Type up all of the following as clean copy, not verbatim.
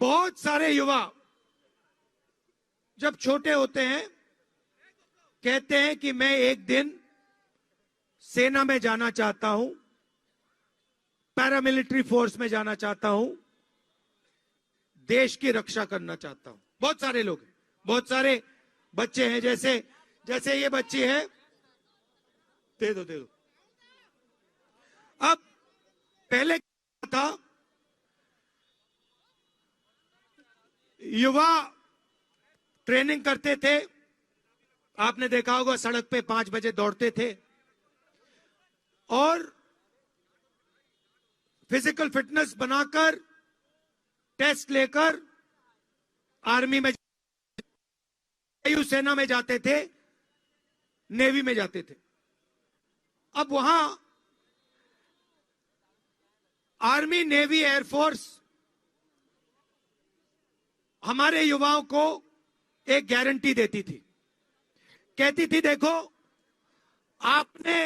बहुत सारे युवा जब छोटे होते हैं कहते हैं कि मैं एक दिन सेना में जाना चाहता हूं, पैरामिलिट्री फोर्स में जाना चाहता हूं, देश की रक्षा करना चाहता हूं। बहुत सारे लोग हैं, बहुत सारे बच्चे हैं, जैसे ये बच्ची है, दे दो। अब पहले क्या था, युवा ट्रेनिंग करते थे, आपने देखा होगा सड़क पे 5 बजे दौड़ते थे और फिजिकल फिटनेस बनाकर टेस्ट लेकर आर्मी में, वायुसेना में जाते थे, नेवी में जाते थे। अब वहां आर्मी, नेवी, एयरफोर्स हमारे युवाओं को एक गारंटी देती थी, कहती थी देखो आपने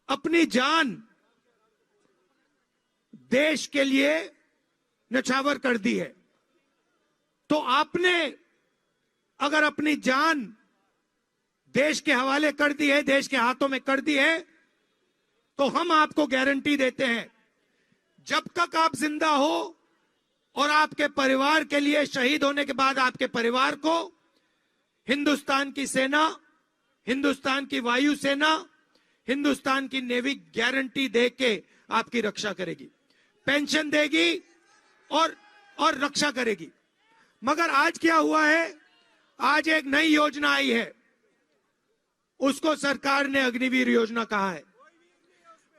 अपनी जान देश के लिए न्यौछावर कर दी है, तो आपने अगर अपनी जान देश के हवाले कर दी है, देश के हाथों में कर दी है, तो हम आपको गारंटी देते हैं जब तक आप जिंदा हो और आपके परिवार के लिए, शहीद होने के बाद आपके परिवार को हिंदुस्तान की सेना, हिंदुस्तान की वायुसेना, हिंदुस्तान की नेवी गारंटी देके आपकी रक्षा करेगी, पेंशन देगी और रक्षा करेगी। मगर आज क्या हुआ है, आज एक नई योजना आई है, उसको सरकार ने अग्निवीर योजना कहा है।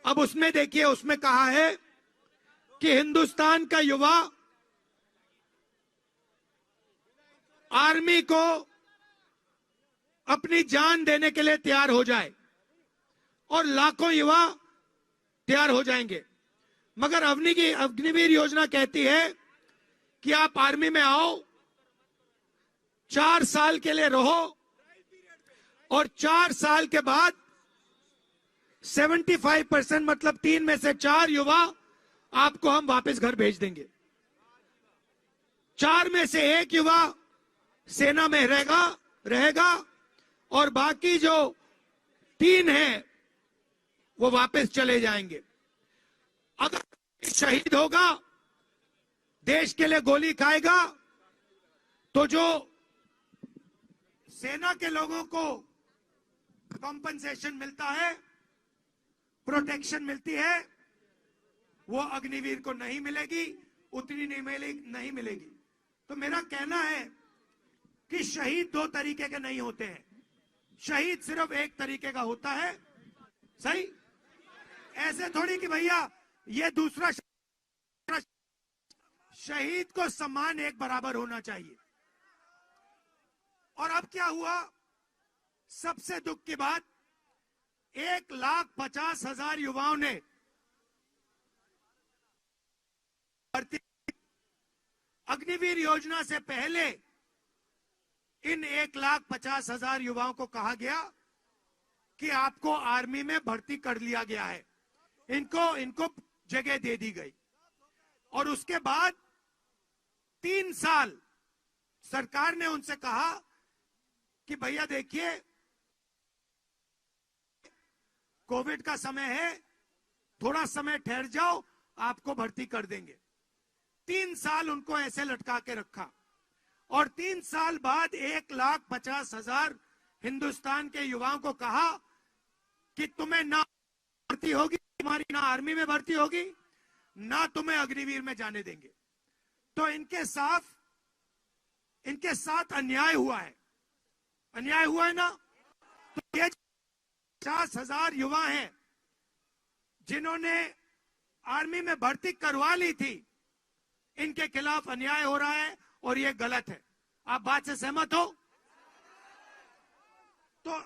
अब उसमें देखिए, उसमें कहा है कि हिंदुस्तान का युवा आर्मी को अपनी जान देने के लिए तैयार हो जाए और लाखों युवा तैयार हो जाएंगे। मगर अग्निवीर योजना कहती है कि आप आर्मी में आओ, 4 साल के लिए रहो और 4 साल के बाद 75% मतलब 3 में से 4 युवा आपको हम वापस घर भेज देंगे। 4 में से 1 युवा सेना में रहेगा और बाकी जो 3 हैं वो वापस चले जाएंगे। अगर शहीद होगा, देश के लिए गोली खाएगा, तो जो सेना के लोगों को कॉम्पनसेशन मिलता है, प्रोटेक्शन मिलती है, वो अग्निवीर को नहीं मिलेगी, उतनी नहीं मिलेगी। तो मेरा कहना है कि शहीद 2 तरीके के नहीं होते हैं, शहीद सिर्फ एक तरीके का होता है। सही? ऐसे थोड़ी कि भैया ये दूसरा शहीद को सम्मान एक बराबर होना चाहिए। और अब क्या हुआ, सबसे दुख की बात, 1,50,000 युवाओं ने भर्ती, अग्निवीर योजना से पहले इन 1,50,000 युवाओं को कहा गया कि आपको आर्मी में भर्ती कर लिया गया है, इनको जगह दे दी गई। और उसके बाद 3 साल सरकार ने उनसे कहा कि भैया देखिए कोविड का समय है, थोड़ा समय ठहर जाओ, आपको भर्ती कर देंगे। 3 साल उनको ऐसे लटका के रखा और 3 साल बाद 1,50,000 हिंदुस्तान के युवाओं को कहा कि तुम्हें ना भर्ती होगी, तुम्हारी ना आर्मी में भर्ती होगी, ना तुम्हें अग्निवीर में जाने देंगे। तो इनके साथ अन्याय हुआ है, अन्याय हुआ है ना। तो ये 50,000 युवा हैं जिन्होंने आर्मी में भर्ती करवा ली थी, इनके खिलाफ अन्याय हो रहा है और ये गलत है। आप बात से सहमत हो? तो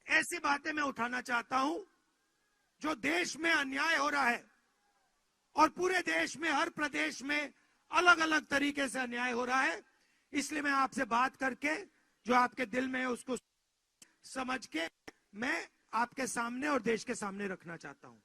ऐसी बातें मैं उठाना चाहता हूं, जो देश में अन्याय हो रहा है और पूरे देश में, हर प्रदेश में अलग अलग तरीके से अन्याय हो रहा है। इसलिए मैं आपसे बात करके जो आपके दिल में है उसको समझ के मैं आपके सामने और देश के सामने रखना चाहता हूं।